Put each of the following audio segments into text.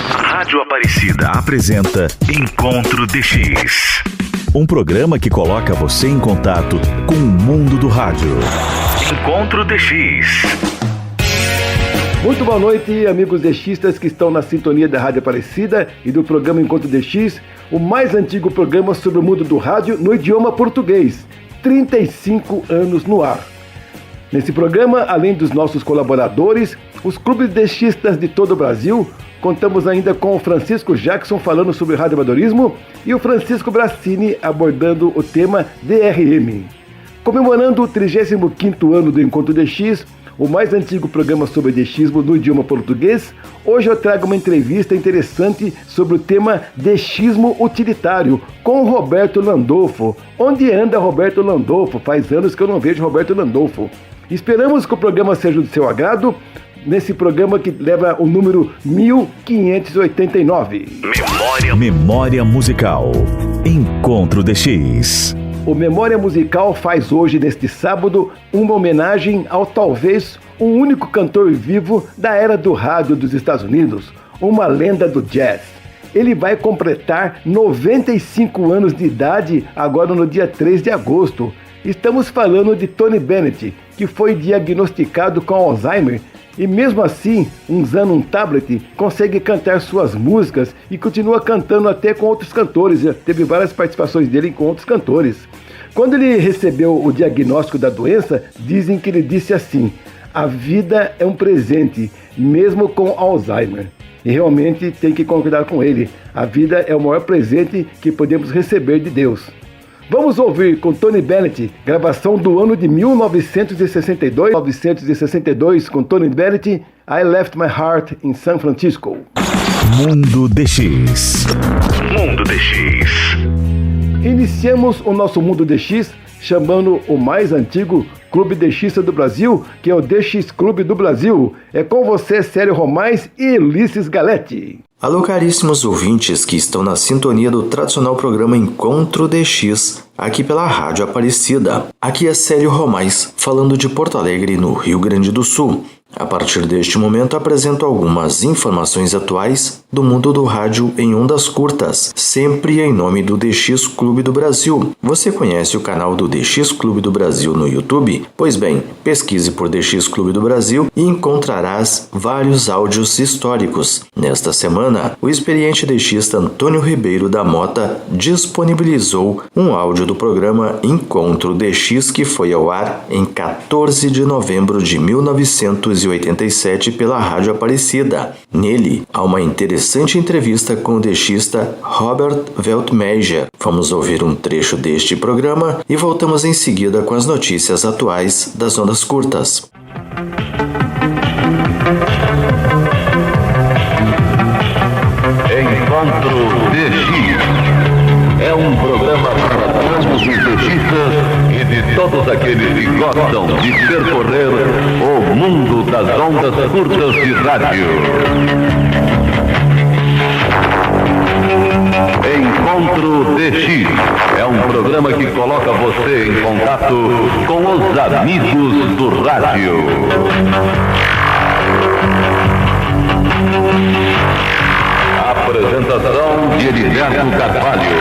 Rádio Aparecida apresenta Encontro DX. Um programa que coloca você em contato com o mundo do rádio. Encontro DX. Muito boa noite, amigos DXistas que estão na sintonia da Rádio Aparecida e do programa Encontro DX, o mais antigo programa sobre o mundo do rádio no idioma português. 35 anos no ar. Nesse programa, além dos nossos colaboradores, os clubes DXistas de todo o Brasil, contamos ainda com o Francisco Jackson falando sobre radioamadorismo e o Francisco Brassini abordando o tema DRM. Comemorando o 35º ano do Encontro DX, o mais antigo programa sobre DXismo no idioma português, hoje eu trago uma entrevista interessante sobre o tema DXismo utilitário com o Roberto Landolfo. Onde anda Roberto Landolfo? Faz anos que eu não vejo Roberto Landolfo. Esperamos que o programa seja do seu agrado, nesse programa que leva o número 1589. Memória Musical. Encontro DX. O Memória Musical faz hoje, neste sábado, uma homenagem ao talvez o único cantor vivo da era do rádio dos Estados Unidos, uma lenda do jazz. Ele vai completar 95 anos de idade agora no dia 3 de agosto. Estamos falando de Tony Bennett, que foi diagnosticado com Alzheimer e mesmo assim, usando um tablet, consegue cantar suas músicas e continua cantando até com outros cantores. Já teve várias participações dele com outros cantores. Quando ele recebeu o diagnóstico da doença, dizem que ele disse assim: a vida é um presente, mesmo com Alzheimer. E realmente tem que concordar com ele. A vida é o maior presente que podemos receber de Deus. Vamos ouvir com Tony Bennett, gravação do ano de 1962 com Tony Bennett, I Left My Heart in San Francisco. Mundo DX. Mundo DX. Iniciamos o nosso Mundo DX chamando o mais antigo clube DXista do Brasil, que é o DX Clube do Brasil. É com você, Célio Romais e Ulisses Galete. Alô, caríssimos ouvintes que estão na sintonia do tradicional programa Encontro DX, aqui pela Rádio Aparecida. Aqui é Célio Romais, falando de Porto Alegre, no Rio Grande do Sul. A partir deste momento apresento algumas informações atuais do mundo do rádio em ondas curtas, sempre em nome do DX Clube do Brasil. Você conhece o canal do DX Clube do Brasil no YouTube? Pois bem, pesquise por DX Clube do Brasil e encontrarás vários áudios históricos. Nesta semana, o experiente DXista Antônio Ribeiro da Mota disponibilizou um áudio do programa Encontro DX que foi ao ar em 14 de novembro de 1987 pela Rádio Aparecida. Nele, há uma interessante entrevista com o DXista Robert Weltmeijer. Vamos ouvir um trecho deste programa e voltamos em seguida com as notícias atuais das ondas curtas. Encontro DX é um programa para todos os DXistas e de todos aqueles que gostam de percorrer o mundo das ondas curtas de rádio. Encontro DX é um programa que coloca você em contato com os amigos do rádio. Apresentação de Heriberto Carvalho.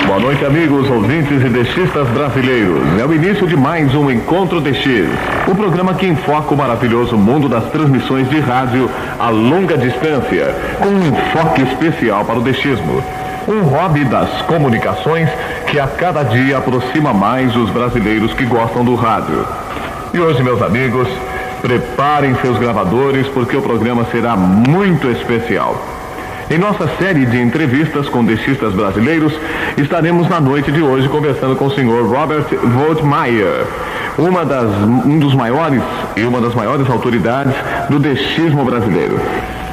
Boa noite, amigos, ouvintes e DXistas brasileiros. É o início de mais um Encontro DX, o programa que enfoca o maravilhoso mundo das transmissões de rádio a longa distância, com um enfoque especial para o DXismo. Um hobby das comunicações que a cada dia aproxima mais os brasileiros que gostam do rádio. E hoje, meus amigos, preparem seus gravadores porque o programa será muito especial. Em nossa série de entrevistas com DXistas brasileiros, estaremos na noite de hoje conversando com o senhor Robert Weltmeijer, uma das maiores autoridades do DXismo brasileiro.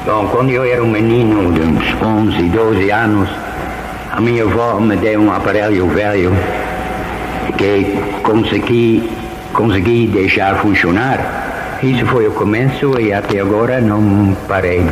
Bom, quando eu era um menino de uns 11, 12 anos, a minha avó me deu um aparelho velho que consegui deixar funcionar. Isso foi o começo e até agora não parei.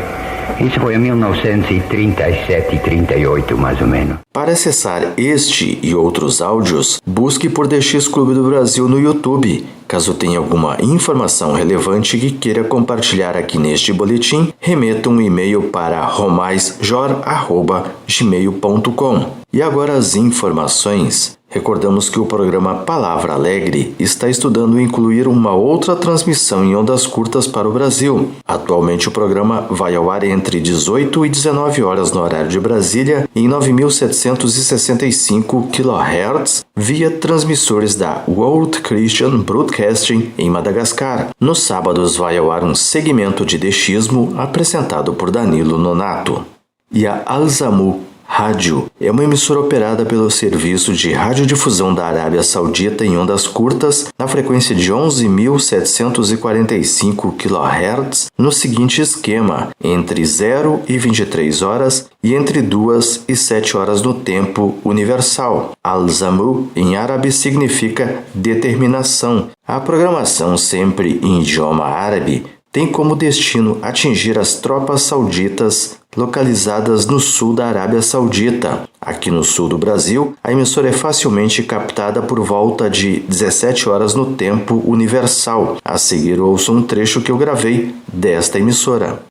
Isso foi em 1937 e 38, mais ou menos. Para acessar este e outros áudios, busque por DX Clube do Brasil no YouTube. Caso tenha alguma informação relevante que queira compartilhar aqui neste boletim, remeta um e-mail para romaisjor@gmail.com. E agora as informações. Recordamos que o programa Palavra Alegre está estudando incluir uma outra transmissão em ondas curtas para o Brasil. Atualmente o programa vai ao ar entre 18 e 19 horas no horário de Brasília em 9.765 kHz via transmissores da World Christian Broadcasting em Madagascar. Nos sábados vai ao ar um segmento de dechismo apresentado por Danilo Nonato. E a Alzamu Rádio é uma emissora operada pelo Serviço de Radiodifusão da Arábia Saudita em ondas curtas na frequência de 11.745 kHz no seguinte esquema, entre 0 e 23 horas e entre 2 e 7 horas no tempo universal. Al-Zamu em árabe significa determinação. A programação, sempre em idioma árabe, tem como destino atingir as tropas sauditas localizadas no sul da Arábia Saudita. Aqui no sul do Brasil, a emissora é facilmente captada por volta de 17 horas no tempo universal. A seguir, ouço um trecho que eu gravei desta emissora.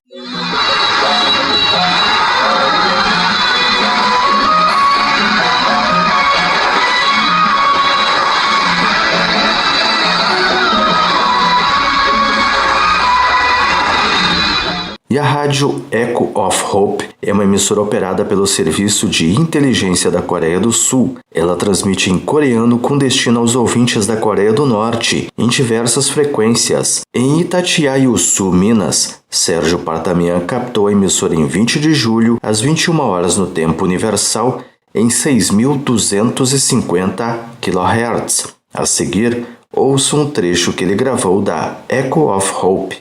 E a rádio Echo of Hope é uma emissora operada pelo Serviço de Inteligência da Coreia do Sul. Ela transmite em coreano com destino aos ouvintes da Coreia do Norte, em diversas frequências. Em Itatiaia-Sul, Minas, Sérgio Partamian captou a emissora em 20 de julho, às 21 horas no tempo universal, em 6.250 kHz. A seguir, ouço um trecho que ele gravou da Echo of Hope.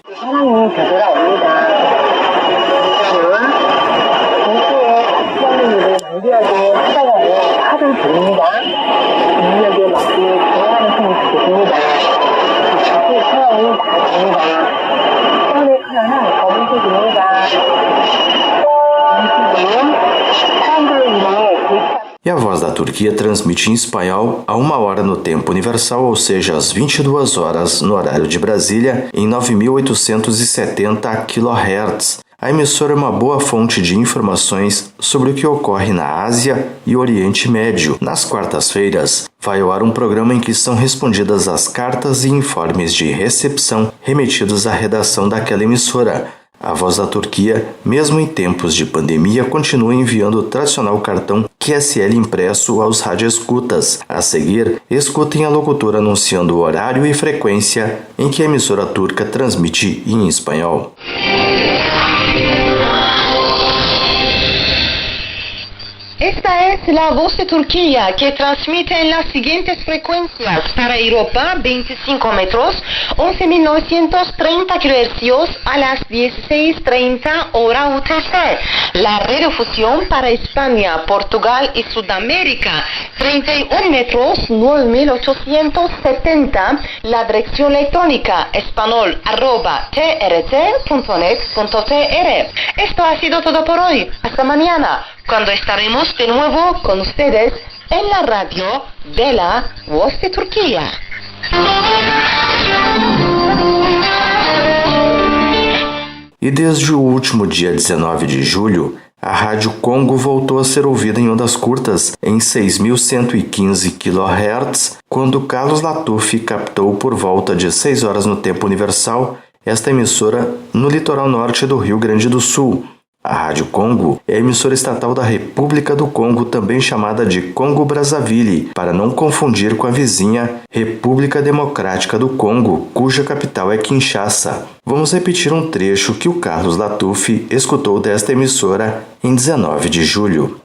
E a Voz da Turquia transmite em espanhol a 1 hora no tempo universal, ou seja, às 22 horas no horário de Brasília, em 9.870 kHz. A emissora é uma boa fonte de informações sobre o que ocorre na Ásia e Oriente Médio. Nas quartas-feiras, vai ao ar um programa em que são respondidas as cartas e informes de recepção remetidos à redação daquela emissora. A Voz da Turquia, mesmo em tempos de pandemia, continua enviando o tradicional cartão QSL impresso aos radioescutas. A seguir, escutem a locutora anunciando o horário e frequência em que a emissora turca transmite em espanhol. Esta es la Voz de Turquía, que transmite en las siguientes frecuencias: para Europa 25 metros, 11.930 kHz a las 16:30 hora UTC. La radiofusión para España, Portugal y Sudamérica 31 metros, 9.870. La dirección electrónica espanol@trt.net.tr. Esto ha sido todo por hoy. Hasta mañana, cuando estaremos de nuevo con ustedes en la radio de la Voz de Turquía. E desde o último dia 19 de julho, a Rádio Congo voltou a ser ouvida em ondas curtas em 6.115 kHz, quando Carlos Latuf captou por volta de 6 horas no tempo universal esta emissora no litoral norte do Rio Grande do Sul. A Rádio Congo é a emissora estatal da República do Congo, também chamada de Congo-Brazzaville, para não confundir com a vizinha República Democrática do Congo, cuja capital é Kinshasa. Vamos repetir um trecho que o Carlos Latuf escutou desta emissora em 19 de julho.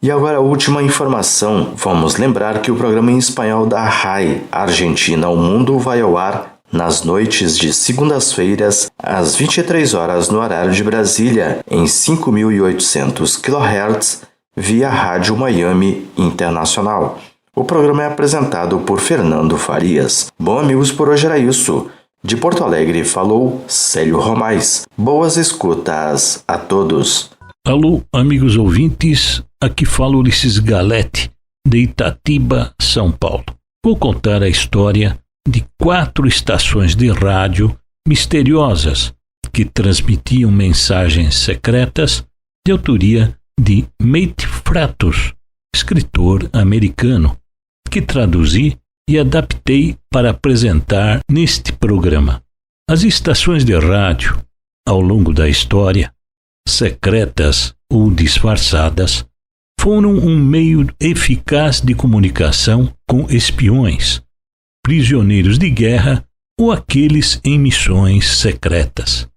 E agora a última informação. Vamos lembrar que o programa em espanhol da RAI, Argentina ao Mundo, vai ao ar nas noites de segundas-feiras, às 23 horas no horário de Brasília, em 5.800 kHz, via Rádio Miami Internacional. O programa é apresentado por Fernando Farias. Bom, amigos, por hoje era isso. De Porto Alegre falou Célio Romais. Boas escutas a todos. Alô, amigos ouvintes, aqui fala Ulisses Galete, de Itatiba, São Paulo. Vou contar a história de 4 estações de rádio misteriosas que transmitiam mensagens secretas de autoria de Mate Fratos, escritor americano, que traduzi e adaptei para apresentar neste programa. As estações de rádio, ao longo da história, secretas ou disfarçadas, foram um meio eficaz de comunicação com espiões, prisioneiros de guerra ou aqueles em missões secretas.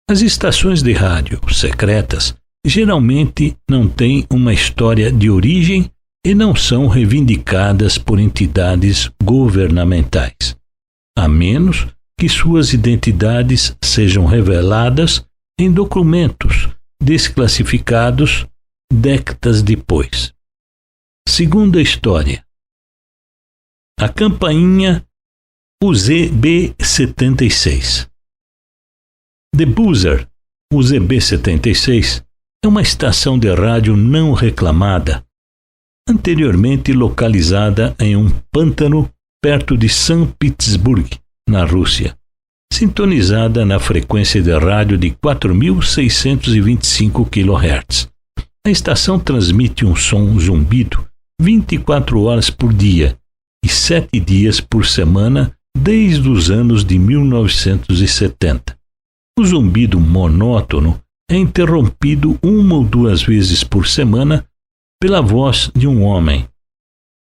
As estações de rádio secretas geralmente não têm uma história de origem e não são reivindicadas por entidades governamentais, a menos que suas identidades sejam reveladas em documentos desclassificados décadas depois. Segunda história. A campainha UZB-76. The Buzzer, UZB-76, é uma estação de rádio não reclamada, anteriormente localizada em um pântano perto de São Petersburgo, na Rússia, sintonizada na frequência de rádio de 4.625 kHz. A estação transmite um som zumbido 24 horas por dia e 7 dias por semana desde os anos de 1970. O zumbido monótono é interrompido 1 ou 2 vezes por semana pela voz de um homem.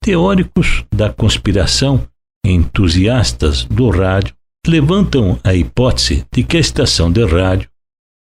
Teóricos da conspiração e entusiastas do rádio levantam a hipótese de que a estação de rádio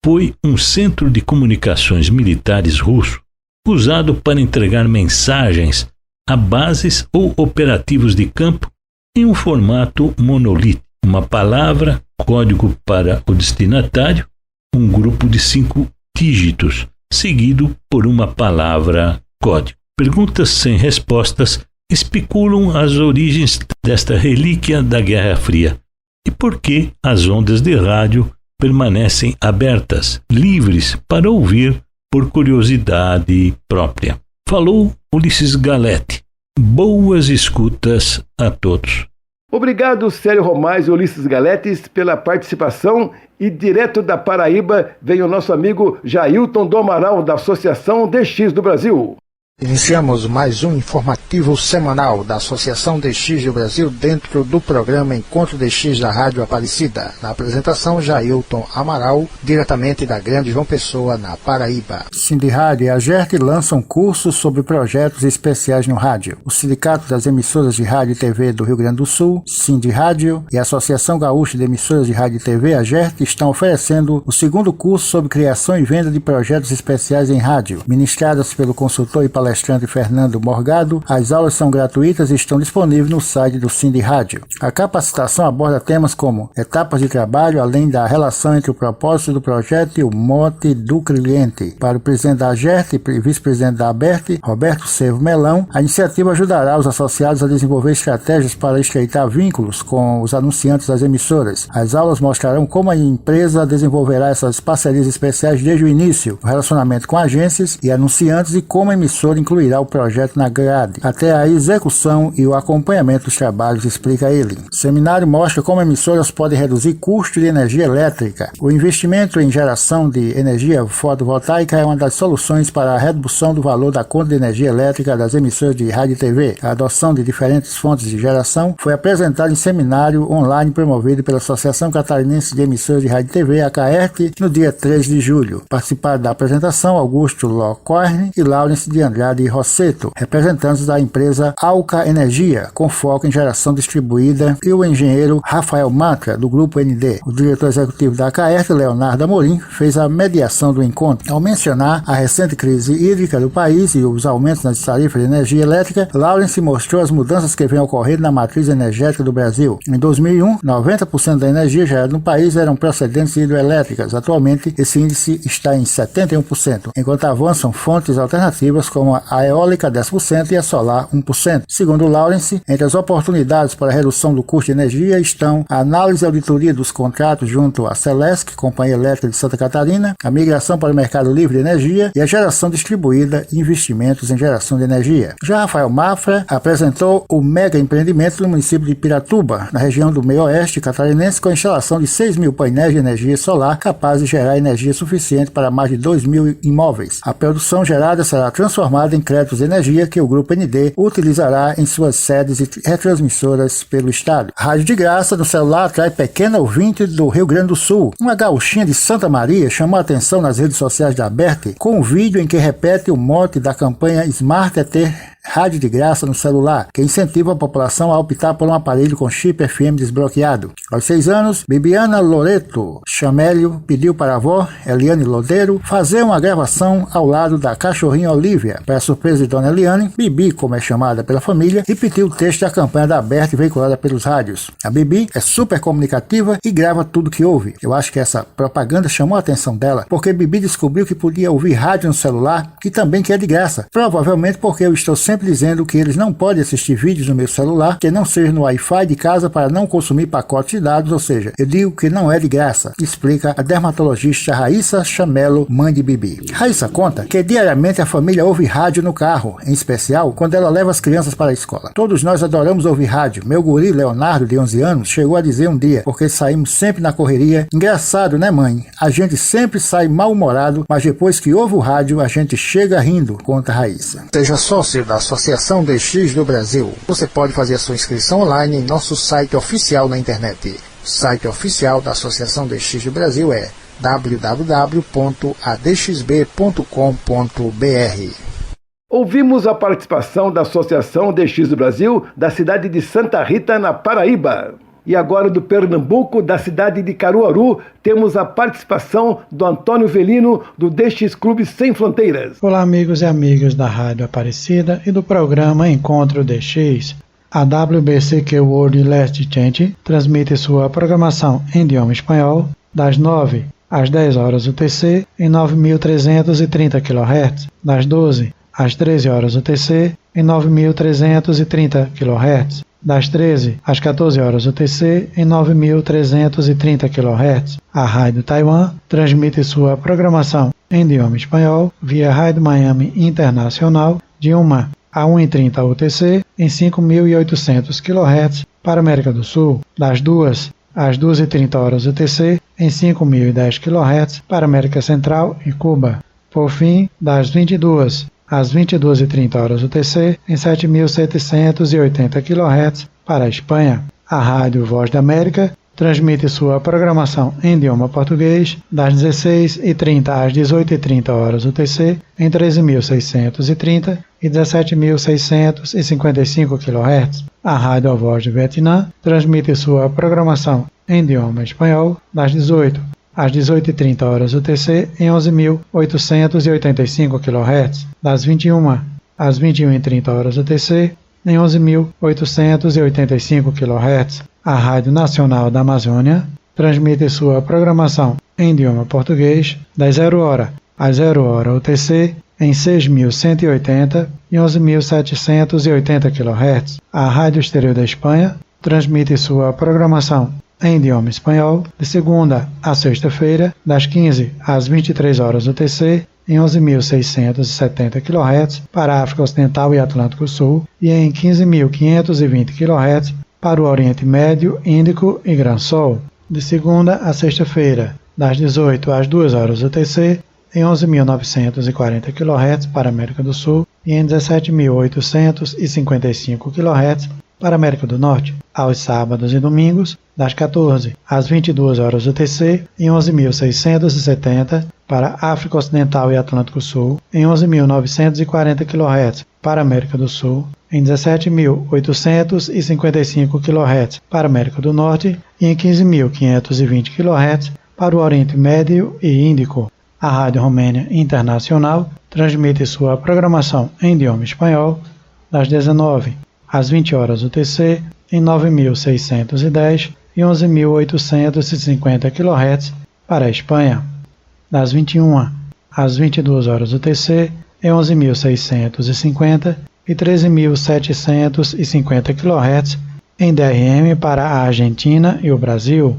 foi um centro de comunicações militares russo usado para entregar mensagens a bases ou operativos de campo em um formato monolítico. Uma palavra, código para o destinatário, um grupo de 5 dígitos, seguido por uma palavra código. Perguntas sem respostas especulam as origens desta relíquia da Guerra Fria e por que as ondas de rádio permanecem abertas, livres para ouvir por curiosidade própria. Falou Ulisses Galete. Boas escutas a todos. Obrigado, Célio Romais e Ulisses Galetes, pela participação. E direto da Paraíba vem o nosso amigo Jailton do Amaral, da Associação DX do Brasil. Iniciamos mais um informativo semanal da Associação DX do Brasil dentro do programa Encontro DX da Rádio Aparecida. Na apresentação, Jailton Amaral, diretamente da Grande João Pessoa, na Paraíba. Sindirádio e a AGERT lançam cursos sobre projetos especiais no rádio. O Sindicato das Emissoras de Rádio e TV do Rio Grande do Sul, Sindirádio, e a Associação Gaúcha de Emissoras de Rádio e TV, AGERT, estão oferecendo o 2º curso sobre criação e venda de projetos especiais em rádio, ministradas pelo consultor e palestrante Fernando Morgado. As aulas são gratuitas e estão disponíveis no site do Sindirádio. A capacitação aborda temas como etapas de trabalho, além da relação entre o propósito do projeto e o mote do cliente. Para o presidente da AGERT e vice-presidente da ABERT, Roberto Servo Melão, a iniciativa ajudará os associados a desenvolver estratégias para estreitar vínculos com os anunciantes das emissoras. As aulas mostrarão como a empresa desenvolverá essas parcerias especiais desde o início, o relacionamento com agências e anunciantes e como a emissora incluirá o projeto na grade, até a execução e o acompanhamento dos trabalhos, explica ele. O seminário mostra como emissoras podem reduzir custo de energia elétrica. O investimento em geração de energia fotovoltaica é uma das soluções para a redução do valor da conta de energia elétrica das emissoras de rádio e TV. A adoção de diferentes fontes de geração foi apresentada em seminário online promovido pela Associação Catarinense de Emissoras de Rádio e TV, a CAERT, no dia 3 de julho. Participaram da apresentação Augusto Locorne e Laurence de Andrade Universidade Rosseto, representantes da empresa Alca Energia, com foco em geração distribuída, e o engenheiro Rafael Matra, do Grupo ND. O diretor executivo da Caerte, Leonardo Amorim, fez a mediação do encontro. Ao mencionar a recente crise hídrica do país e os aumentos nas tarifas de energia elétrica, Lawrence mostrou as mudanças que vêm ocorrendo na matriz energética do Brasil. Em 2001, 90% da energia gerada no país eram procedentes de hidroelétricas. Atualmente, esse índice está em 71%, enquanto avançam fontes alternativas como a eólica 10% e a solar 1%. Segundo Lawrence, entre as oportunidades para a redução do custo de energia estão a análise e auditoria dos contratos junto à Celesc, Companhia Elétrica de Santa Catarina, a migração para o mercado livre de energia e a geração distribuída e investimentos em geração de energia. Já Rafael Mafra apresentou o mega empreendimento no município de Piratuba, na região do meio-oeste catarinense, com a instalação de 6.000 painéis de energia solar capazes de gerar energia suficiente para mais de 2.000 imóveis. A produção gerada será transformada em créditos de energia que o Grupo ND utilizará em suas sedes e retransmissoras pelo estado. Rádio de graça no celular atrai pequena ouvinte do Rio Grande do Sul. Uma gauchinha de Santa Maria chamou a atenção nas redes sociais da Berke com um vídeo em que repete o mote da campanha Smart é ter rádio de graça no celular, que incentiva a população a optar por um aparelho com chip FM desbloqueado. Aos 6 anos, Bibiana Loreto Chamélio pediu para a avó, Eliane Lodeiro, fazer uma gravação ao lado da cachorrinha Olivia. Para a surpresa de Dona Eliane, Bibi, como é chamada pela família, repetiu o texto da campanha da Berke veiculada pelos rádios. A Bibi é super comunicativa e grava tudo que ouve. Eu acho que essa propaganda chamou a atenção dela, porque Bibi descobriu que podia ouvir rádio no celular, que também é de graça. Provavelmente porque eu estou sempre dizendo que eles não podem assistir vídeos no meu celular que não seja no Wi-Fi de casa para não consumir pacotes de dados, ou seja, eu digo que não é de graça, explica a dermatologista Raíssa Chamelo, mãe de Bibi. Raíssa conta que diariamente a família ouve rádio no carro, em especial quando ela leva as crianças para a escola. Todos nós adoramos ouvir rádio. Meu guri Leonardo, de 11 anos, chegou a dizer um dia, porque saímos sempre na correria: engraçado, né, mãe? A gente sempre sai mal-humorado, mas depois que ouve o rádio, a gente chega rindo, conta Raíssa. Seja sócio da Associação DX do Brasil. Você pode fazer a sua inscrição online em nosso site oficial na internet. O site oficial da Associação DX do Brasil é www.adxb.com.br. Ouvimos a participação da Associação DX do Brasil da cidade de Santa Rita, na Paraíba. E agora do Pernambuco, da cidade de Caruaru, temos a participação do Antônio Velino, do DX Clube Sem Fronteiras. Olá, amigos e amigas da Rádio Aparecida e do programa Encontro DX. A WBCQ World Last Change transmite sua programação em idioma espanhol das 9 às 10 horas UTC em 9.330 kHz, das 12 às 13 horas UTC em 9.330 kHz, das 13 às 14 horas UTC em 9.330 kHz. A Rádio Taiwan transmite sua programação em idioma espanhol via Rádio Miami Internacional de 1 a 1h30 UTC em 5.800 kHz para a América do Sul, das 2 às 2h30 horas UTC em 5.010 kHz para a América Central e Cuba. Por fim, das 22 às 22h30 horas UTC em 7.780 kHz para a Espanha. A Rádio Voz da América transmite sua programação em idioma português das 16h30 às 18h30 horas UTC em 13.630 e 17.655 kHz. A Rádio Voz do Vietnã transmite sua programação em idioma espanhol das 18 às 18h30 horas UTC em 11.885 kHz, das 21 às 21h30 horas UTC em 11.885 kHz. A Rádio Nacional da Amazônia transmite sua programação em idioma português das 0 hora às 0 hora UTC em 6.180 e 11.780 kHz. A Rádio Exterior da Espanha transmite sua programação em idioma espanhol, de segunda a sexta-feira, das 15 às 23 horas UTC, em 11.670 kHz para a África Ocidental e Atlântico Sul e em 15.520 kHz para o Oriente Médio, Índico e Gran Sol. De segunda a sexta-feira, das 18 às 2 horas UTC, em 11.940 kHz para a América do Sul e em 17.855 kHz para a América do Norte, aos sábados e domingos, das 14 às 22 horas UTC, em 11.670, para África Ocidental e Atlântico Sul, em 11.940 kHz, para a América do Sul, em 17.855 kHz para a América do Norte e em 15.520 kHz para o Oriente Médio e Índico. A Rádio Romênia Internacional transmite sua programação em idioma espanhol das 19 às 20 horas UTC em 9.610 e 11.850 kHz para a Espanha, das 21 às 22 horas UTC em 11.650 e 13.750 kHz em DRM para a Argentina e o Brasil,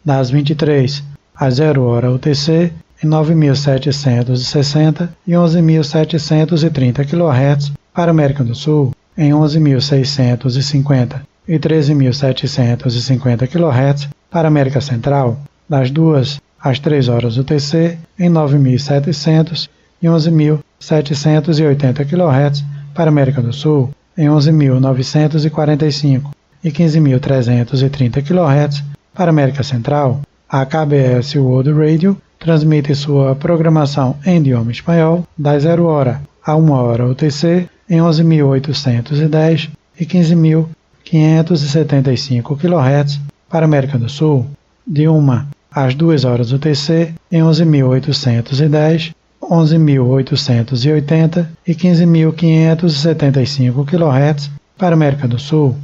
das 23 às 0 hora UTC em 9.760 e 11.730 kHz para a América do Sul, em 11.650 e 13.750 kHz para a América Central, das 2 às 3 horas UTC em 9.700 e 11.780 kHz para a América do Sul, em 11.945 e 15.330 kHz para a América Central. A KBS World Radio transmite sua programação em idioma espanhol das 0 hora a 1 hora UTC em 11.810 e 15.575 kHz para a América do Sul, de 1 às 2 horas UTC em 11.810, 11.880 e 15.575 kHz para a América do Sul,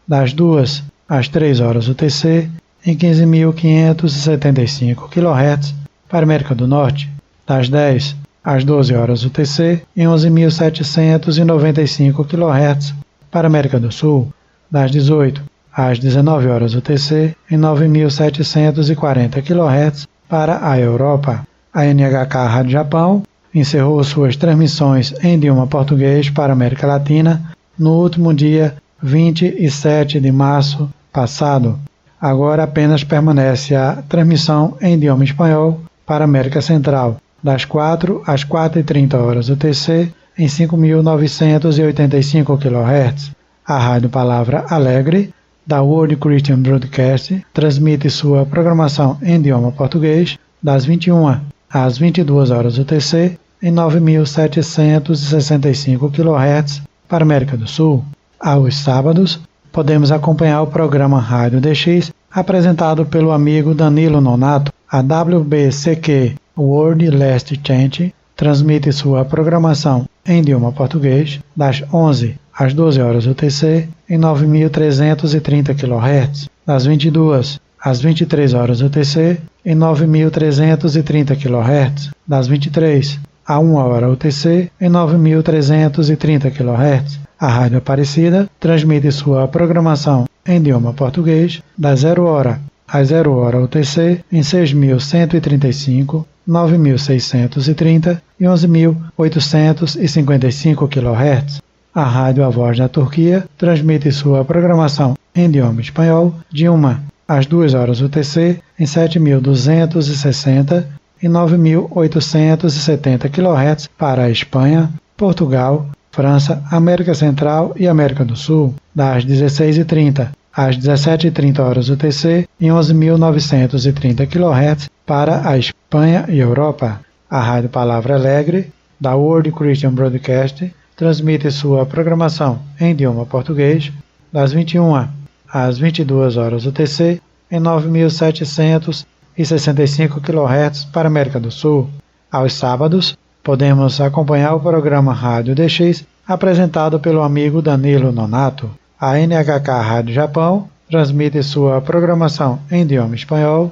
das 2 às 3 horas UTC em 15.575 kHz para a América do Norte, das 10 às 12 horas UTC em 11.795 kHz para a América do Sul, das 18 às 19 horas UTC em 9.740 kHz para a Europa. A NHK Rádio Japão encerrou suas transmissões em idioma português para a América Latina no último dia 27 de março passado. Agora apenas permanece a transmissão em idioma espanhol para a América Central, das 4 às 4h30 horas UTC em 5.985 kHz. A Rádio Palavra Alegre, da World Christian Broadcast, transmite sua programação em idioma português das 21 às 22 horas UTC em 9.765 kHz para a América do Sul. Aos sábados, podemos acompanhar o programa Rádio DX, apresentado pelo amigo Danilo Nonato. A WBCQ World Last Chant transmite sua programação em idioma português das 11 às 12 horas UTC em 9.330 kHz, das 22 às 23 horas UTC em 9.330 kHz, das 23 a 1 hora UTC em 9.330 kHz. A Rádio Aparecida transmite sua programação em idioma português das 0 hora às 0 hora UTC em 6.135, 9.630 e 11.855 kHz. A Rádio A Voz da Turquia transmite sua programação em idioma espanhol de 1 às 2 horas UTC em 7.260 e 9.870 kHz para a Espanha, Portugal, França, América Central e América do Sul, das 16h30 às 17h30 horas UTC em 11.930 kHz para a Espanha e Europa. A Rádio Palavra Alegre, da World Christian Broadcast, transmite sua programação em idioma português das 21 às 22 horas UTC em 9.765 kHz para a América do Sul. Aos sábados, podemos acompanhar o programa Rádio DX, apresentado pelo amigo Danilo Nonato. A NHK Rádio Japão transmite sua programação em idioma espanhol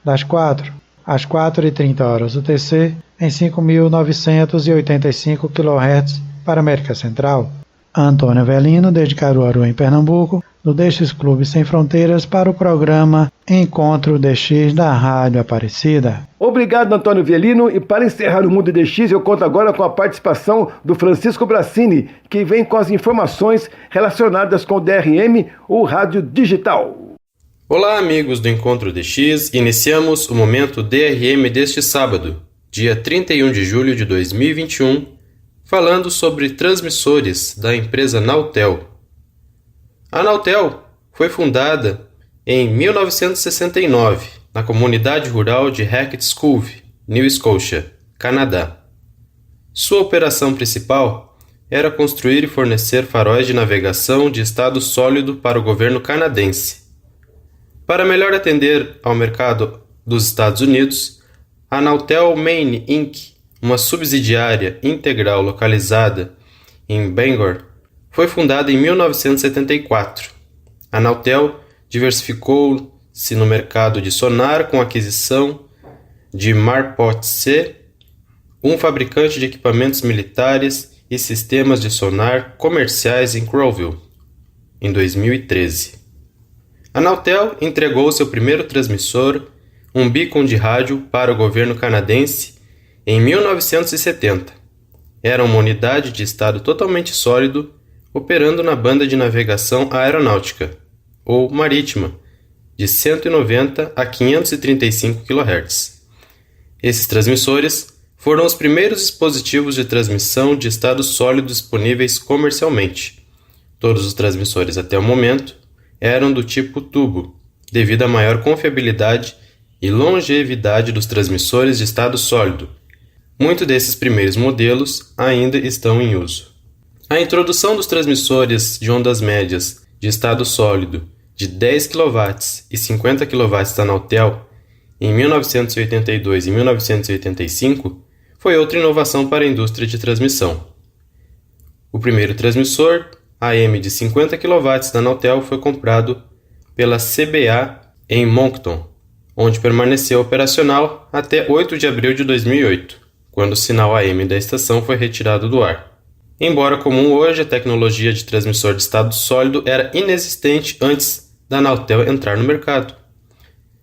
das 4 às 4h30 horas UTC em 5.985 kHz para a América Central. Antônio Avelino, desde Caruaru, em Pernambuco, do DX Clube Sem Fronteiras, para o programa Encontro DX da Rádio Aparecida. Obrigado, Antônio Avelino. E para encerrar o Mundo DX, eu conto agora com a participação do Francisco Brassini, que vem com as informações relacionadas com o DRM, o rádio digital. Olá, amigos do Encontro DX. Iniciamos o momento DRM deste sábado, dia 31 de julho de 2021, falando sobre transmissores da empresa Nautel. A Anatel foi fundada em 1969 na comunidade rural de Hackett's Cove, Nova Scotia, Canadá. Sua operação principal era construir e fornecer faróis de navegação de estado sólido para o governo canadense. Para melhor atender ao mercado dos Estados Unidos, a Anatel Maine Inc., uma subsidiária integral localizada em Bangor, foi fundada em 1974. A Anatel diversificou-se no mercado de sonar com a aquisição de Marpot-C, um fabricante de equipamentos militares e sistemas de sonar comerciais em Crowville, em 2013. A Anatel entregou seu primeiro transmissor, um beacon de rádio, para o governo canadense em 1970. Era uma unidade de estado totalmente sólido, operando na banda de navegação aeronáutica, ou marítima, de 190 a 535 kHz. Esses transmissores foram os primeiros dispositivos de transmissão de estado sólido disponíveis comercialmente. Todos os transmissores até o momento eram do tipo tubo, devido à maior confiabilidade e longevidade dos transmissores de estado sólido. Muitos desses primeiros modelos ainda estão em uso. A introdução dos transmissores de ondas médias de estado sólido de 10 kW e 50 kW da Anatel em 1982 e 1985 foi outra inovação para a indústria de transmissão. O primeiro transmissor AM de 50 kW da Anatel foi comprado pela CBA em Moncton, onde permaneceu operacional até 8 de abril de 2008, quando o sinal AM da estação foi retirado do ar. Embora comum hoje, a tecnologia de transmissor de estado sólido era inexistente antes da Anatel entrar no mercado.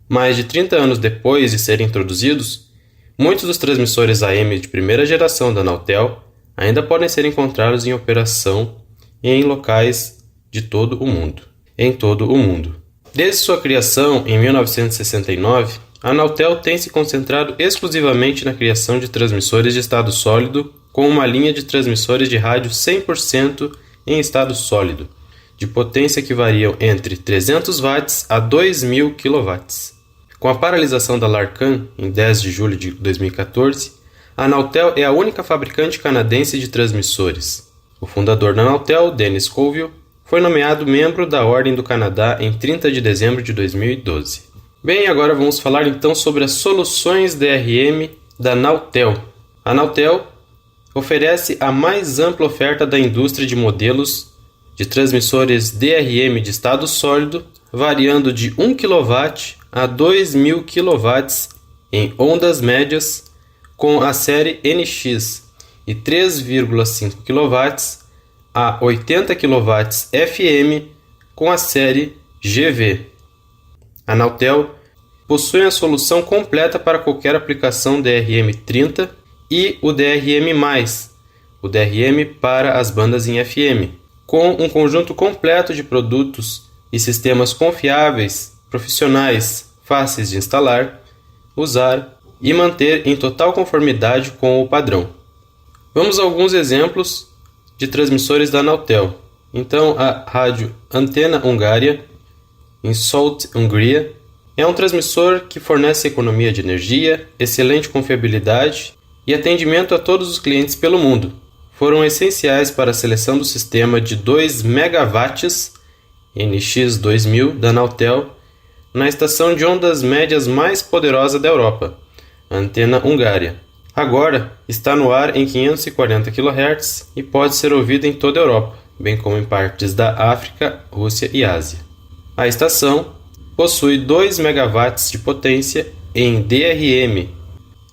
Mais de 30 anos depois de serem introduzidos, muitos dos transmissores AM de primeira geração da Anatel ainda podem ser encontrados em operação em locais de todo o mundo. Desde sua criação em 1969, a Anatel tem se concentrado exclusivamente na criação de transmissores de estado sólido, com uma linha de transmissores de rádio 100% em estado sólido, de potência que variam entre 300 watts a 2.000 kW. Com a paralisação da Larcan em 10 de julho de 2014, a Anatel é a única fabricante canadense de transmissores. O fundador da Anatel, Dennis Colville, foi nomeado membro da Ordem do Canadá em 30 de dezembro de 2012. Bem, agora vamos falar então sobre as soluções DRM da Anatel. A Anatel oferece a mais ampla oferta da indústria de modelos de transmissores DRM de estado sólido, variando de 1 kW a 2.000 kW em ondas médias com a série NX e 3,5 kW a 80 kW FM com a série GV. A Anatel possui a solução completa para qualquer aplicação DRM-30 e o DRM+, o DRM para as bandas em FM, com um conjunto completo de produtos e sistemas confiáveis, profissionais, fáceis de instalar, usar e manter em total conformidade com o padrão. Vamos a alguns exemplos de transmissores da Anatel. Então, a rádio Antena Hungária, em Solt, Hungria, é um transmissor que fornece economia de energia, excelente confiabilidade e atendimento a todos os clientes pelo mundo. Foram essenciais para a seleção do sistema de 2 MW NX2000 da Anatel na estação de ondas médias mais poderosa da Europa, Antena Hungária. Agora está no ar em 540 kHz e pode ser ouvido em toda a Europa, bem como em partes da África, Rússia e Ásia. A estação possui 2 MW de potência em DRM,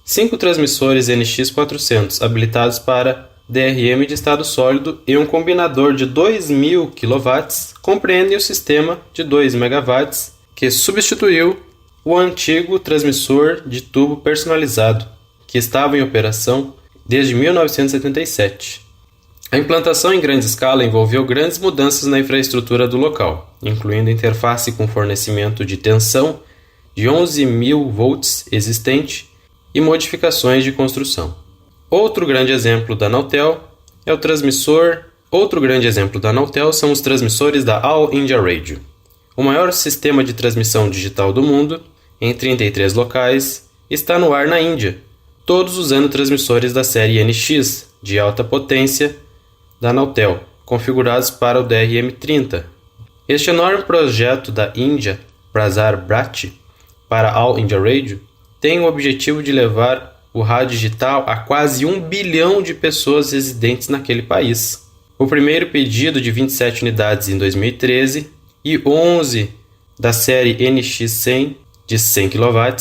5 transmissores NX400 habilitados para DRM de estado sólido e um combinador de 2.000 kW compreendem o sistema de 2 MW que substituiu o antigo transmissor de tubo personalizado, que estava em operação desde 1977. A implantação em grande escala envolveu grandes mudanças na infraestrutura do local, incluindo interface com fornecimento de tensão de 11.000 volts existente e modificações de construção. Outro grande exemplo da Anatel é o transmissor Outro grande exemplo da Anatel são os transmissores da All India Radio, o maior sistema de transmissão digital do mundo, em 33 locais, está no ar na Índia, todos usando transmissores da série NX, de alta potência, da Anatel, configurados para o DRM-30. Este enorme projeto da Índia, Prasar Bharati, para All India Radio, tem o objetivo de levar o rádio digital a quase 1 bilhão de pessoas residentes naquele país. O primeiro pedido de 27 unidades em 2013 e 11 da série NX100 de 100 kW,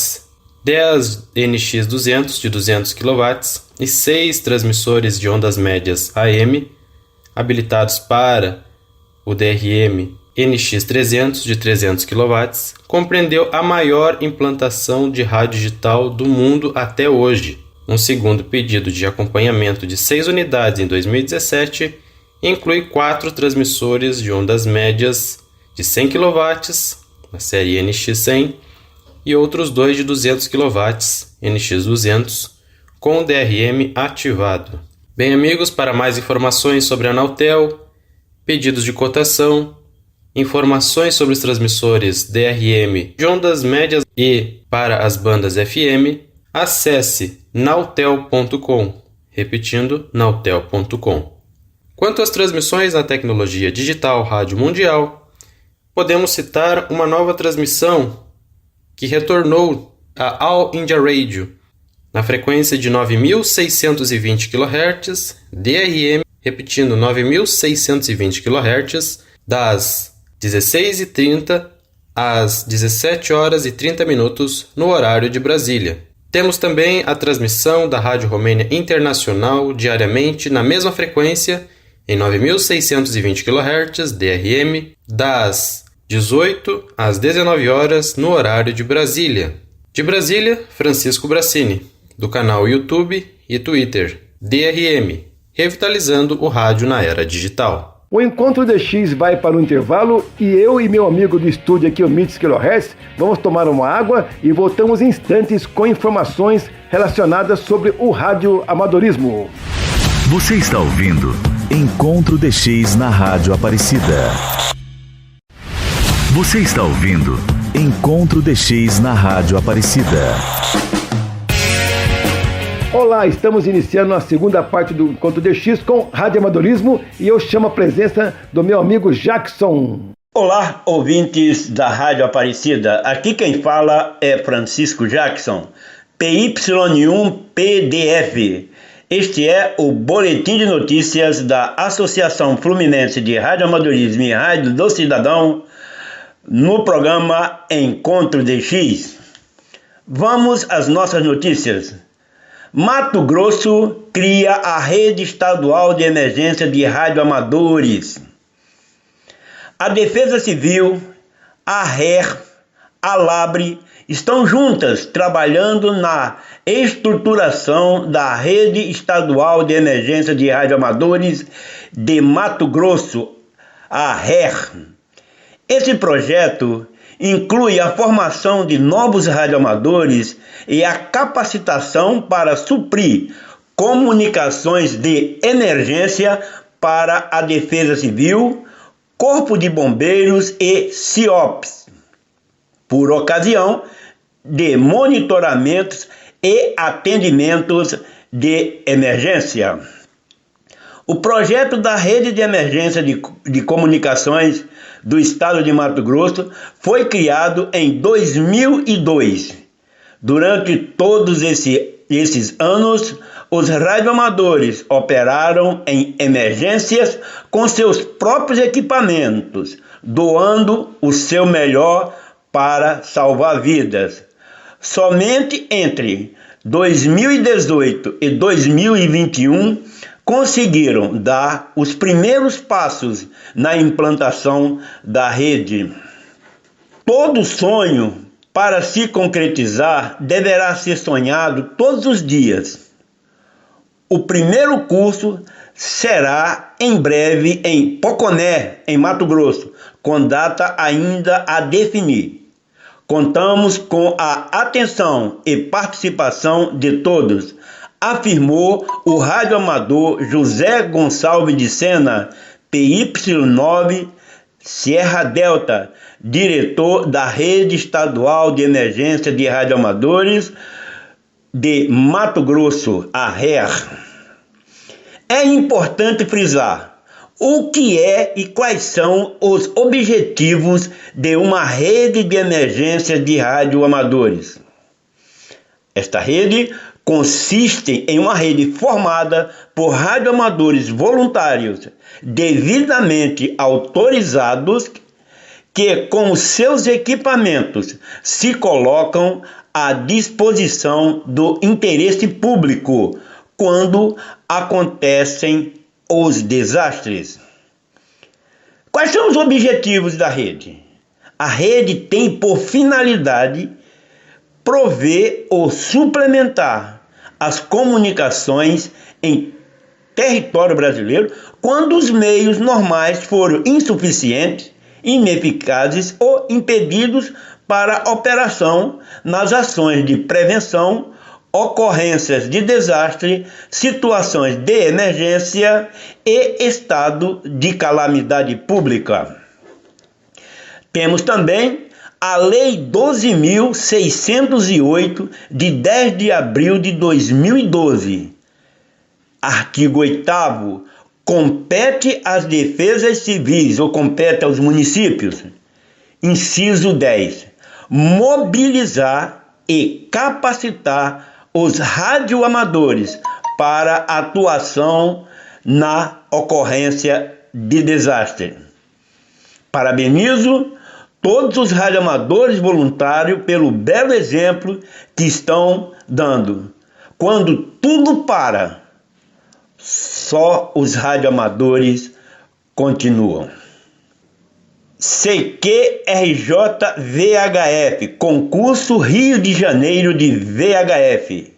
10 NX200 de 200 kW e 6 transmissores de ondas médias AM habilitados para o DRM NX300 de 300 kW, compreendeu a maior implantação de rádio digital do mundo até hoje. Um segundo pedido de acompanhamento de 6 unidades em 2017 inclui 4 transmissores de ondas médias de 100 kW, na série NX100, e outros 2 de 200 kW, NX200, com o DRM ativado. Bem, amigos, para mais informações sobre a Anatel, pedidos de cotação, informações sobre os transmissores DRM de ondas médias e para as bandas FM, acesse nautel.com, repetindo, nautel.com. Quanto às transmissões na tecnologia digital rádio mundial, podemos citar uma nova transmissão que retornou a All India Radio na frequência de 9.620 kHz, DRM, repetindo, 9.620 kHz, das 16h30 às 17h30 no horário de Brasília. Temos também a transmissão da Rádio Romênia Internacional diariamente na mesma frequência, em 9.620 kHz, DRM, das 18 às 19 horas no horário de Brasília. De Brasília, Francisco Brassini, do canal YouTube e Twitter, DRM, revitalizando o rádio na era digital. O Encontro DX vai para o intervalo e eu e meu amigo do estúdio aqui, o Mitz kHz, vamos tomar uma água e voltamos em instantes com informações relacionadas sobre o radioamadorismo. Você está ouvindo Encontro DX na Rádio Aparecida. Você está ouvindo Encontro DX na Rádio Aparecida. Olá, estamos iniciando a segunda parte do Encontro DX com radioamadorismo e eu chamo a presença do meu amigo Jackson. Olá, ouvintes da Rádio Aparecida. Aqui quem fala é Francisco Jackson, PY1PDF. Este é o Boletim de Notícias da Associação Fluminense de Radioamadorismo e Rádio do Cidadão, no programa Encontro DX. Vamos às nossas notícias. Mato Grosso cria a Rede Estadual de Emergência de Radioamadores. A Defesa Civil, a RER, a LABRE estão juntas trabalhando na estruturação da Rede Estadual de Emergência de Radioamadores de Mato Grosso, a RER. Esse projeto inclui a formação de novos radioamadores e a capacitação para suprir comunicações de emergência para a Defesa Civil, Corpo de Bombeiros e CIOPS, por ocasião de monitoramentos e atendimentos de emergência. O projeto da Rede de Emergência de Comunicações do Estado de Mato Grosso foi criado em 2002. Durante todos esses anos, os radioamadores operaram em emergências com seus próprios equipamentos, doando o seu melhor para salvar vidas. Somente entre 2018 e 2021, conseguiram dar os primeiros passos na implantação da rede. Todo sonho, para se concretizar, deverá ser sonhado todos os dias. O primeiro curso será em breve em Poconé, em Mato Grosso, com data ainda a definir. Contamos com a atenção e participação de todos, afirmou o radioamador José Gonçalves de Sena, PY9 Sierra Delta, diretor da Rede Estadual de Emergência de Radioamadores de Mato Grosso, a RER. É importante frisar o que é e quais são os objetivos de uma rede de emergência de radioamadores. Esta rede consiste em uma rede formada por radioamadores voluntários devidamente autorizados que, com os seus equipamentos, se colocam à disposição do interesse público quando acontecem os desastres. Quais são os objetivos da rede? A rede tem por finalidade prover ou suplementar as comunicações em território brasileiro quando os meios normais foram insuficientes, ineficazes ou impedidos para operação nas ações de prevenção, ocorrências de desastre, situações de emergência e estado de calamidade pública. Temos também a Lei 12.608, de 10 de abril de 2012. Artigo 8º. Compete às defesas civis ou compete aos municípios. Inciso 10. Mobilizar e capacitar os radioamadores para atuação na ocorrência de desastre. Parabenizo todos os radioamadores voluntários pelo belo exemplo que estão dando. Quando tudo para, só os radioamadores continuam. CQRJ VHF, concurso Rio de Janeiro de VHF,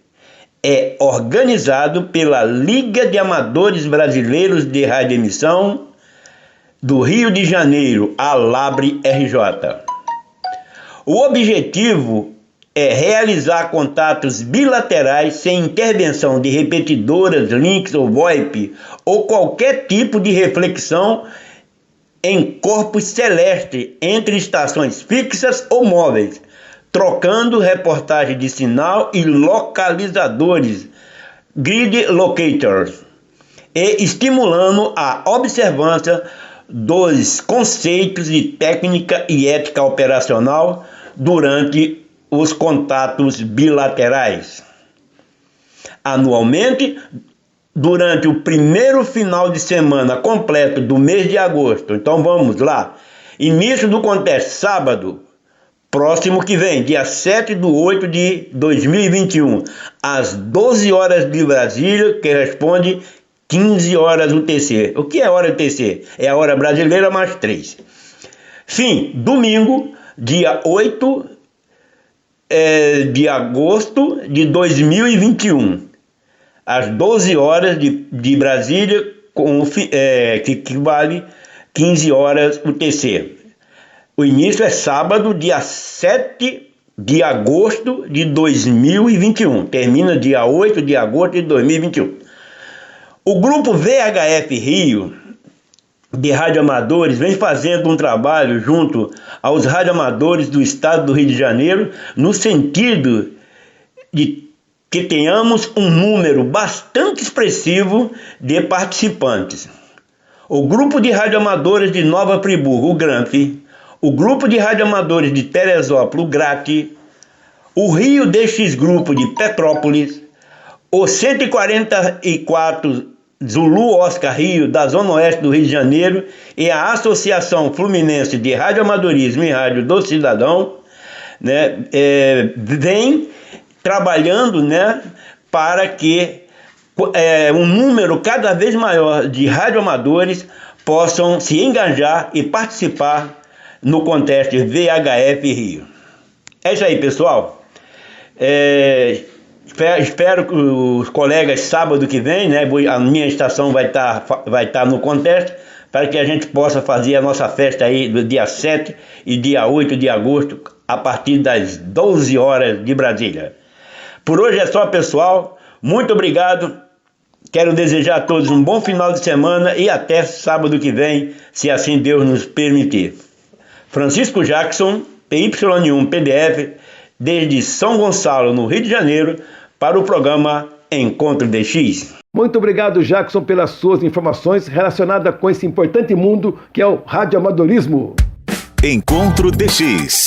é organizado pela Liga de Amadores Brasileiros de Radioemissão do Rio de Janeiro, a Labre RJ. O objetivo é realizar contatos bilaterais sem intervenção de repetidoras, links ou VoIP ou qualquer tipo de reflexão em corpos celestes entre estações fixas ou móveis, trocando reportagem de sinal e localizadores, grid locators, e estimulando a observância dos conceitos de técnica e ética operacional durante os contatos bilaterais. Anualmente, durante o primeiro final de semana completo do mês de agosto, então vamos lá, início do contexto, sábado, próximo que vem, dia 7/8 de 2021, às 12 horas de Brasília, que responde 15 horas UTC. O que é hora UTC? É a hora brasileira mais 3. Fim, domingo, dia 8 de agosto de 2021, às 12 horas de Brasília, que equivale 15 horas UTC. O início é sábado, dia 7 de agosto de 2021. Termina dia 8 de agosto de 2021. O grupo VHF Rio de radioamadores vem fazendo um trabalho junto aos radioamadores do estado do Rio de Janeiro no sentido de que tenhamos um número bastante expressivo de participantes. O grupo de radioamadores de Nova Friburgo, o GRANF, o grupo de radioamadores de Teresópolis, o GRAT, o Rio DX Grupo de Petrópolis, o 144 Zulu Oscar Rio, da Zona Oeste do Rio de Janeiro, e a Associação Fluminense de Radioamadorismo e Rádio do Cidadão, né, vem trabalhando, né, para que um número cada vez maior de radioamadores possam se engajar e participar no contexto VHF Rio. É isso aí, pessoal. Espero que os colegas, sábado que vem, né, a minha estação vai estar no contexto, para que a gente possa fazer a nossa festa aí do dia 7 e dia 8 de agosto, a partir das 12 horas de Brasília. Por hoje é só, pessoal. Muito obrigado. Quero desejar a todos um bom final de semana e até sábado que vem, se assim Deus nos permitir. Francisco Jackson, PY1 PDF, desde São Gonçalo, no Rio de Janeiro, para o programa Encontro DX. Muito obrigado, Jackson, pelas suas informações relacionadas com esse importante mundo que é o radioamadorismo. Encontro DX.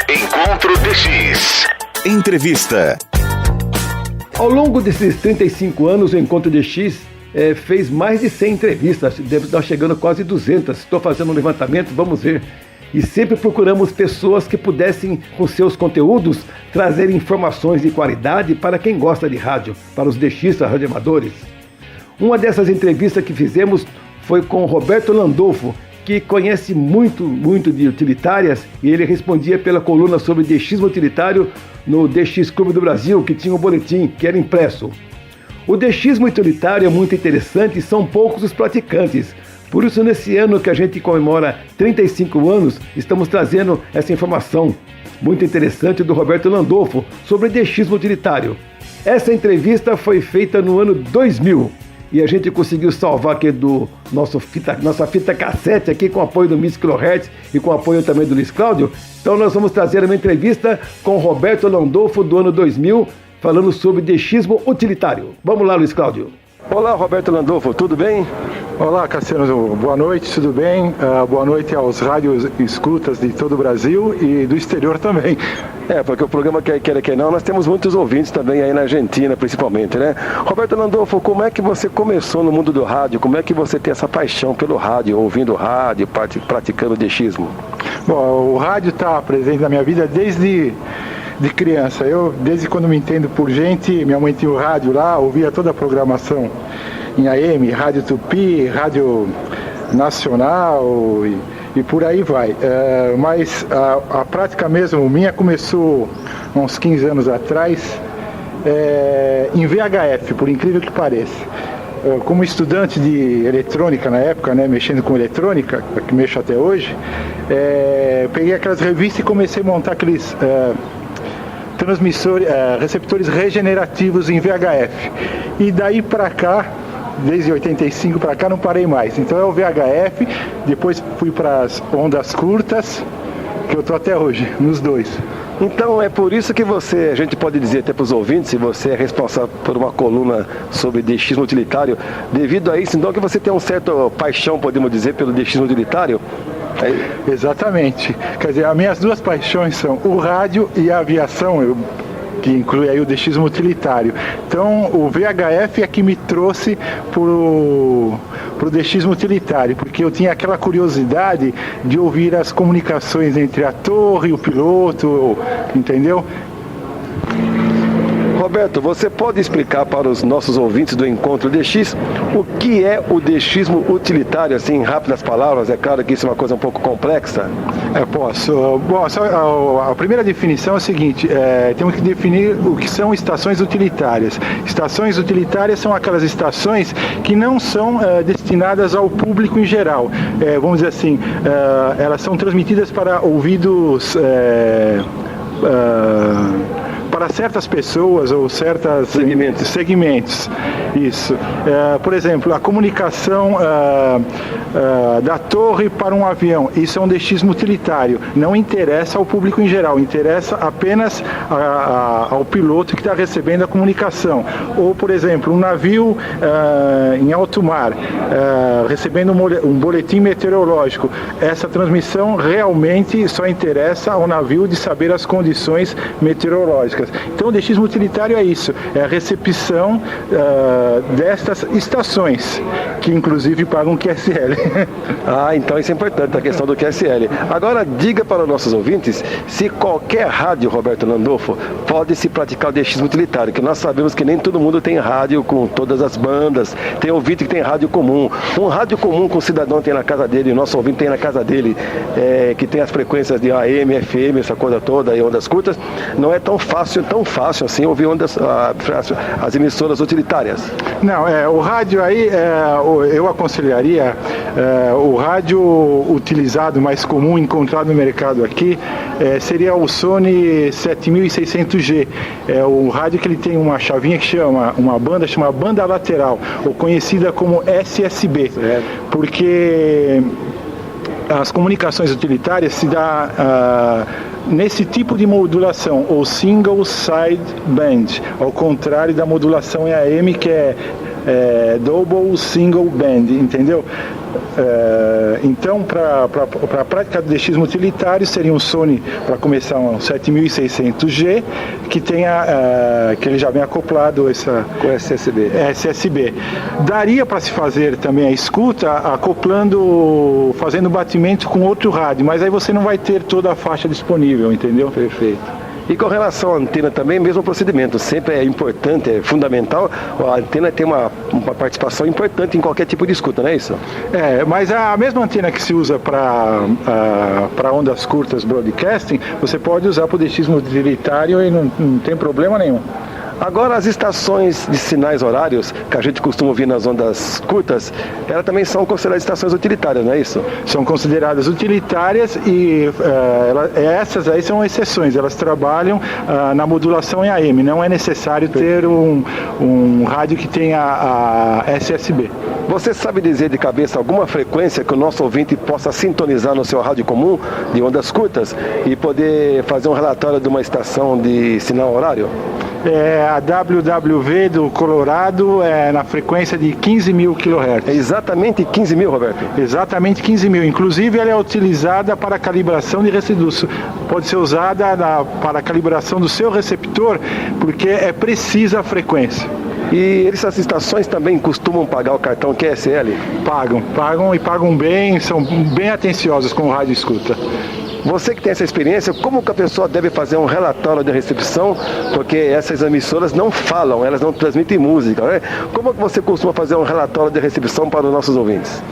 Encontro DX. Entrevista. Ao longo desses 35 anos, o Encontro DX fez mais de 100 entrevistas, deve estar chegando a quase 200. Estou fazendo um levantamento, vamos ver. E sempre procuramos pessoas que pudessem, com seus conteúdos, trazer informações de qualidade para quem gosta de rádio, para os DXistas radioamadores. Uma dessas entrevistas que fizemos foi com Roberto Landolfo, que conhece muito de utilitárias, e ele respondia pela coluna sobre DXismo utilitário no DX Clube do Brasil, que tinha um boletim que era impresso. O DXismo utilitário é muito interessante e são poucos os praticantes. Por isso, nesse ano que a gente comemora 35 anos, estamos trazendo essa informação muito interessante do Roberto Landolfo sobre DXismo utilitário. Essa entrevista foi feita no ano 2000 e a gente conseguiu salvar aqui do nossa fita cassete aqui com o apoio do Miss Kilohertz e com o apoio também do Luiz Cláudio. Então nós vamos trazer uma entrevista com o Roberto Landolfo do ano 2000, falando sobre DXismo utilitário. Vamos lá, Luiz Cláudio. Olá, Roberto Landolfo, tudo bem? Olá, Cassiano, boa noite, tudo bem? Boa noite aos rádios escutas de todo o Brasil e do exterior também. Porque o programa Quer Que Não, nós temos muitos ouvintes também aí na Argentina, principalmente, né? Roberto Landolfo, como é que você começou no mundo do rádio? Como é que você tem essa paixão pelo rádio, ouvindo rádio, praticando o DXismo? Bom, o rádio está presente na minha vida desde criança. Eu, desde quando me entendo por gente, minha mãe tinha o rádio lá, ouvia toda a programação em AM, Rádio Tupi, Rádio Nacional e por aí vai. Mas a prática mesmo minha começou há uns 15 anos atrás, em VHF, por incrível que pareça. Como estudante de eletrônica na época, né, mexendo com eletrônica, que mexo até hoje, peguei aquelas revistas e comecei a montar aqueles receptores regenerativos em VHF. E daí para cá, desde 85 para cá, não parei mais. Então é o VHF, depois fui para as ondas curtas, que eu estou até hoje, nos dois. Então é por isso que você, a gente pode dizer até para os ouvintes, se você é responsável por uma coluna sobre DXismo utilitário, devido a isso, então que você tem uma certa paixão, podemos dizer, pelo DXismo utilitário? Exatamente. Quer dizer, as minhas duas paixões são o rádio e a aviação, que inclui aí o DXismo utilitário. Então, o VHF é que me trouxe pro DXismo utilitário, porque eu tinha aquela curiosidade de ouvir as comunicações entre a torre e o piloto, entendeu? Roberto, você pode explicar para os nossos ouvintes do Encontro DX o que é o DXismo utilitário, assim, em rápidas palavras? É claro que isso é uma coisa um pouco complexa. Posso. Bom, a primeira definição é a seguinte, temos que definir o que são estações utilitárias. Estações utilitárias são aquelas estações que não são destinadas ao público em geral. Vamos dizer assim, elas são transmitidas para ouvidos... para certas pessoas ou certos segmentos. Isso. Por exemplo, a comunicação da torre para um avião. Isso é um DXismo utilitário. Não interessa ao público em geral, interessa apenas ao piloto que está recebendo a comunicação. Ou, por exemplo, um navio em alto mar recebendo um boletim meteorológico. Essa transmissão realmente só interessa ao navio de saber as condições meteorológicas. Então o DXismo utilitário é isso, é a recepção destas estações, que inclusive pagam QSL. Então isso é importante, a questão do QSL. Agora diga para os nossos ouvintes se qualquer rádio, Roberto Landolfo, pode se praticar o DXismo utilitário, que nós sabemos que nem todo mundo tem rádio com todas as bandas, tem ouvinte que tem rádio comum. Um rádio comum que o cidadão tem na casa dele, o nosso ouvinte tem na casa dele, que tem as frequências de AM, FM, essa coisa toda, e ondas curtas, não é tão fácil ser tão fácil assim ouvir as emissoras utilitárias. Não, o rádio aí, eu aconselharia o rádio utilizado, mais comum, encontrado no mercado aqui, seria o Sony 7600G. É o rádio que ele tem uma chavinha que chama banda lateral, ou conhecida como SSB, porque as comunicações utilitárias se dá nesse tipo de modulação, ou single side band, ao contrário da modulação em AM, que é double single band, entendeu? Então, para a prática do DXismo utilitário, seria um Sony, para começar, um 7600G, que ele já vem acoplado com SSB. Daria para se fazer também a escuta fazendo batimento com outro rádio, mas aí você não vai ter toda a faixa disponível, entendeu? Perfeito. E com relação à antena também, mesmo procedimento, sempre é importante, é fundamental, a antena tem uma participação importante em qualquer tipo de escuta, não é isso? Mas a mesma antena que se usa para ondas curtas broadcasting, você pode usar para o DXismo utilitário e não tem problema nenhum. Agora, as estações de sinais horários, que a gente costuma ouvir nas ondas curtas, elas também são consideradas estações utilitárias, não é isso? São consideradas utilitárias e essas aí são exceções, elas trabalham na modulação em AM, não é necessário ter um rádio que tenha a SSB. Você sabe dizer de cabeça alguma frequência que o nosso ouvinte possa sintonizar no seu rádio comum de ondas curtas e poder fazer um relatório de uma estação de sinal horário? A WWV do Colorado na frequência de 15.000 kHz. É exatamente 15.000, Roberto? Exatamente 15.000. Inclusive, ela é utilizada para calibração de receptor. Pode ser usada para a calibração do seu receptor, porque é precisa a frequência. E essas estações também costumam pagar o cartão QSL? Pagam e pagam bem, são bem atenciosas com o rádio escuta. Você que tem essa experiência, como que a pessoa deve fazer um relatório de recepção? Porque essas emissoras não falam, elas não transmitem música, né? Como que você costuma fazer um relatório de recepção para os nossos ouvintes?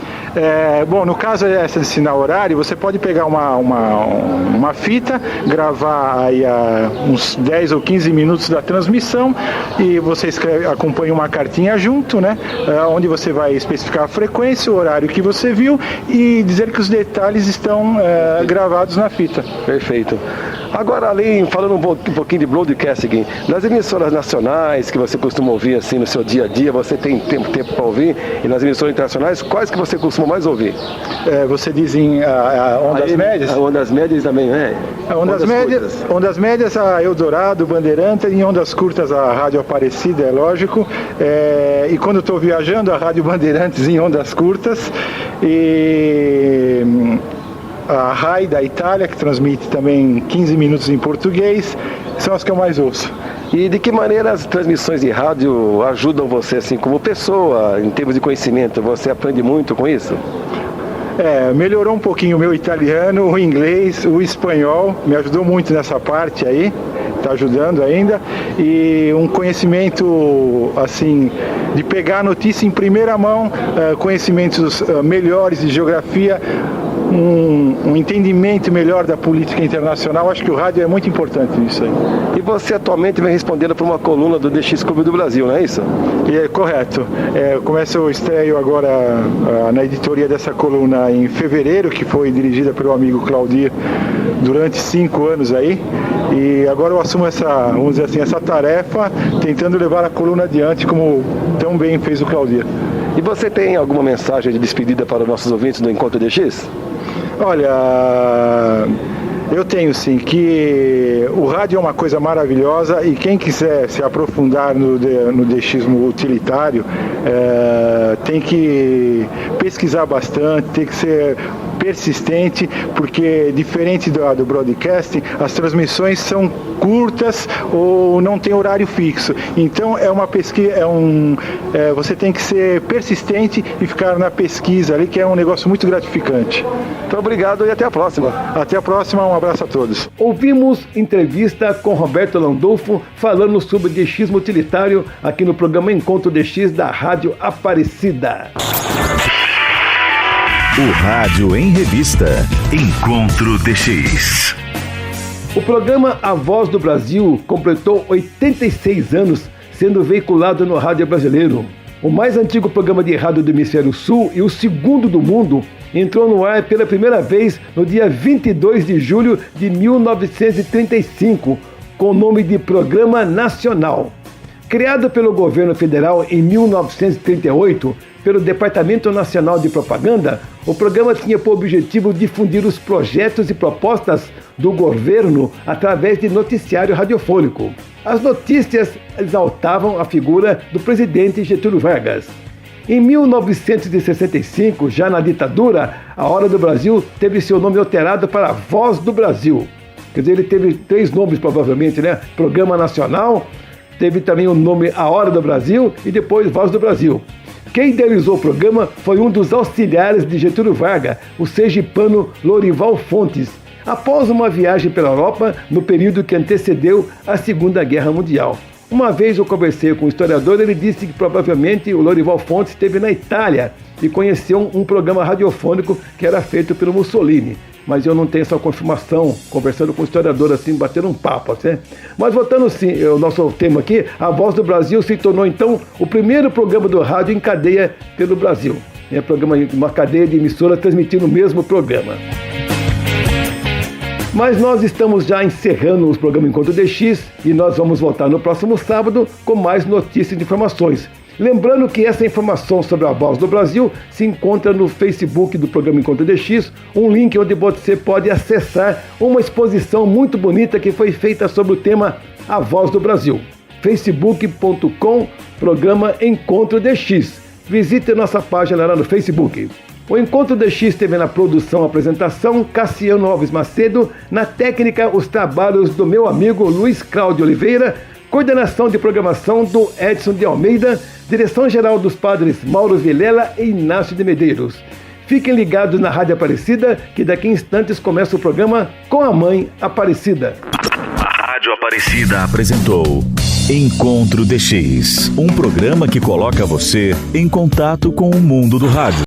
Bom, no caso essa de sinal horário, você pode pegar uma fita, gravar aí uns 10 ou 15 minutos da transmissão e você acompanha uma cartinha junto, né? Onde você vai especificar a frequência, o horário que você viu e dizer que os detalhes estão gravados na fita. Perfeito. Agora, falando um pouquinho de broadcasting, nas emissoras nacionais que você costuma ouvir assim no seu dia a dia, você tem tempo para ouvir, e nas emissoras internacionais, quais que você costuma mais ouvir? Você diz em ondas médias? Ondas médias também, né? Ondas médias, a Eldorado, Bandeirantes, e em ondas curtas a Rádio Aparecida, é lógico. E quando estou viajando, a Rádio Bandeirantes em ondas curtas. E a RAI da Itália, que transmite também 15 minutos em português, são as que eu mais ouço. E de que maneira as transmissões de rádio ajudam você, assim, como pessoa, em termos de conhecimento? Você aprende muito com isso? Melhorou um pouquinho o meu italiano, o inglês, o espanhol, me ajudou muito nessa parte aí, está ajudando ainda, e um conhecimento, assim, de pegar a notícia em primeira mão, conhecimentos melhores de geografia, um entendimento melhor da política internacional. Acho que o rádio é muito importante nisso aí. E você atualmente vem respondendo para uma coluna do DX Clube do Brasil, não é isso? Correto. Eu estreio agora na editoria dessa coluna em fevereiro, que foi dirigida pelo amigo Claudir durante 5 anos aí. E agora eu assumo vamos dizer assim, essa tarefa, tentando levar a coluna adiante, como tão bem fez o Claudir. E você tem alguma mensagem de despedida para os nossos ouvintes do Encontro DX? Olha, eu tenho sim, que o rádio é uma coisa maravilhosa e quem quiser se aprofundar no DXismo utilitário tem que pesquisar bastante, tem que ser persistente, porque diferente do broadcasting, as transmissões são curtas ou não tem horário fixo. Então é uma pesquisa, você tem que ser persistente e ficar na pesquisa ali, que é um negócio muito gratificante. Então obrigado e até a próxima. Até a próxima, um abraço a todos. Ouvimos entrevista com Roberto Landolfo falando sobre DXismo utilitário aqui no programa Encontro DX da Rádio Aparecida. O Rádio em Revista. Encontro DX. O programa A Voz do Brasil completou 86 anos sendo veiculado no rádio brasileiro. O mais antigo programa de rádio do Hemisfério Sul e o segundo do mundo entrou no ar pela primeira vez no dia 22 de julho de 1935, com o nome de Programa Nacional. Criado pelo governo federal em 1938, pelo Departamento Nacional de Propaganda, o programa tinha por objetivo difundir os projetos e propostas do governo através de noticiário radiofônico. As notícias exaltavam a figura do presidente Getúlio Vargas. Em 1965, já na ditadura, a Hora do Brasil teve seu nome alterado para Voz do Brasil. Quer dizer, ele teve 3 nomes provavelmente, né? Programa Nacional, teve também o nome A Hora do Brasil e depois Voz do Brasil. Quem idealizou o programa foi um dos auxiliares de Getúlio Vargas, o sergipano Lorival Fontes, após uma viagem pela Europa no período que antecedeu a Segunda Guerra Mundial. Uma vez eu conversei com um historiador, ele disse que provavelmente o Lorival Fontes esteve na Itália e conheceu um programa radiofônico que era feito pelo Mussolini. Mas eu não tenho essa confirmação, conversando com o historiador assim, batendo um papo, assim. Mas voltando sim, o nosso tema aqui, a Voz do Brasil se tornou então o primeiro programa do rádio em cadeia pelo Brasil. Uma cadeia de emissoras transmitindo o mesmo programa. Mas nós estamos já encerrando os programas Encontro DX e nós vamos voltar no próximo sábado com mais notícias e informações. Lembrando que essa informação sobre a Voz do Brasil se encontra no Facebook do programa Encontro DX, um link onde você pode acessar uma exposição muito bonita que foi feita sobre o tema A Voz do Brasil. facebook.com, programa Encontro DX. Visite nossa página lá no Facebook. O Encontro DX teve na produção e apresentação Cassiano Alves Macedo, na técnica os trabalhos do meu amigo Luiz Cláudio Oliveira, coordenação de programação do Edson de Almeida, direção-geral dos padres Mauro Vilela e Inácio de Medeiros. Fiquem ligados na Rádio Aparecida, que daqui a instantes começa o programa Com a Mãe Aparecida. A Rádio Aparecida apresentou Encontro DX, um programa que coloca você em contato com o mundo do rádio.